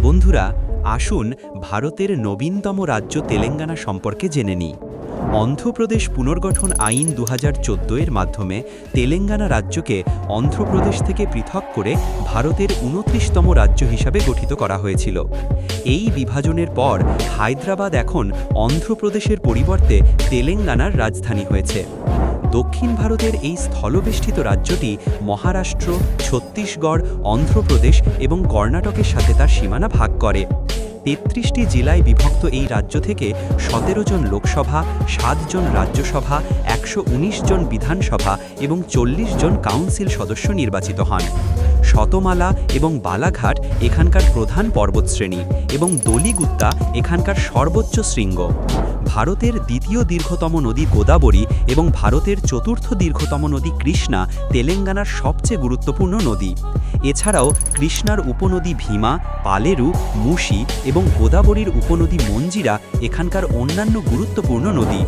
বন্ধুরা, আসুন ভারতের নবীনতম রাজ্য তেলেঙ্গানা সম্পর্কে জেনে নিই। অন্ধ্রপ্রদেশ পুনর্গঠন আইন ২০১৪ এর মাধ্যমে তেলেঙ্গানা রাজ্যকে অন্ধ্রপ্রদেশ থেকে পৃথক করে ভারতের ২৯তম রাজ্য হিসাবে গঠিত করা হয়েছিল। এই বিভাজনের পর হায়দ্রাবাদ এখন অন্ধ্রপ্রদেশের পরিবর্তে তেলেঙ্গানার রাজধানী হয়েছে। দক্ষিণ ভারতের এই স্থলবেষ্টিত রাজ্যটি মহারাষ্ট্র, ছত্তিশগড়, অন্ধ্রপ্রদেশ এবং কর্ণাটকের সাথে তার সীমানা ভাগ করে। ৩৩টি জেলায় বিভক্ত এই রাজ্য থেকে ১৭ জন লোকসভা, ৭ জন রাজ্যসভা, ১১৯ জন বিধানসভা এবং ৪০ জন কাউন্সিল সদস্য নির্বাচিত হন। শতমালা এবং বালাঘাট এখানকার প্রধান পর্বতশ্রেণী এবং দলিগুত্তা এখানকার সর্বোচ্চ শৃঙ্গ। ভারতের দ্বিতীয় দীর্ঘতম নদী গোদাবরী এবং ভারতের চতুর্থ দীর্ঘতম নদী কৃষ্ণা তেলেঙ্গানার সবচেয়ে গুরুত্বপূর্ণ নদী। এছাড়াও কৃষ্ণার উপনদী ভীমা, পালেরু, মুশি এবং গোদাবরীর উপনদী মঞ্জিরা এখানকার অন্যান্য গুরুত্বপূর্ণ নদী।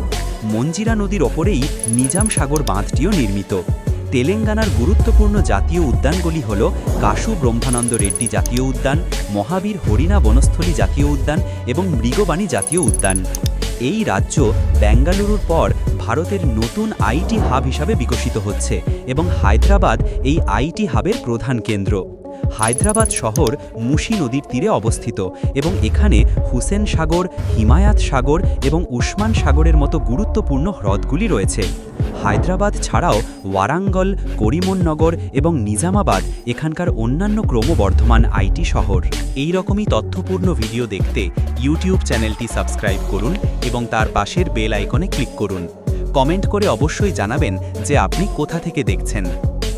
মঞ্জিরা নদীর ওপরেই নিজাম সাগর বাঁধটিও নির্মিত। তেলেঙ্গানার গুরুত্বপূর্ণ জাতীয় উদ্যানগুলি হল কাশু ব্রহ্মানন্দ রেড্ডি জাতীয় উদ্যান, মহাবীর হরিণা বনস্থলী জাতীয় উদ্যান এবং মৃগবাণী জাতীয় উদ্যান। এই রাজ্য বেঙ্গালুরুর পর ভারতের নতুন আইটি হাব হিসাবে বিকশিত হচ্ছে এবং হায়দ্রাবাদ এই আইটি হাবের প্রধান কেন্দ্র। হায়দ্রাবাদ শহর মুশি নদীর তীরে অবস্থিত এবং এখানে হুসেন সাগর, হিমায়াত সাগর এবং উসমান সাগরের মতো গুরুত্বপূর্ণ হ্রদগুলি রয়েছে। হায়দ্রাবাদ ছাড়াও ওয়ারাঙ্গল, করিমনগর এবং নিজামাবাদ এখানকার অন্যান্য ক্রমবর্ধমান আইটি শহর। এই রকমই তথ্যপূর্ণ ভিডিও দেখতে ইউটিউব চ্যানেলটি সাবস্ক্রাইব করুন এবং তার পাশের বেল আইকনে ক্লিক করুন। কমেন্ট করে অবশ্যই জানাবেন যে আপনি কোথা থেকে দেখছেন।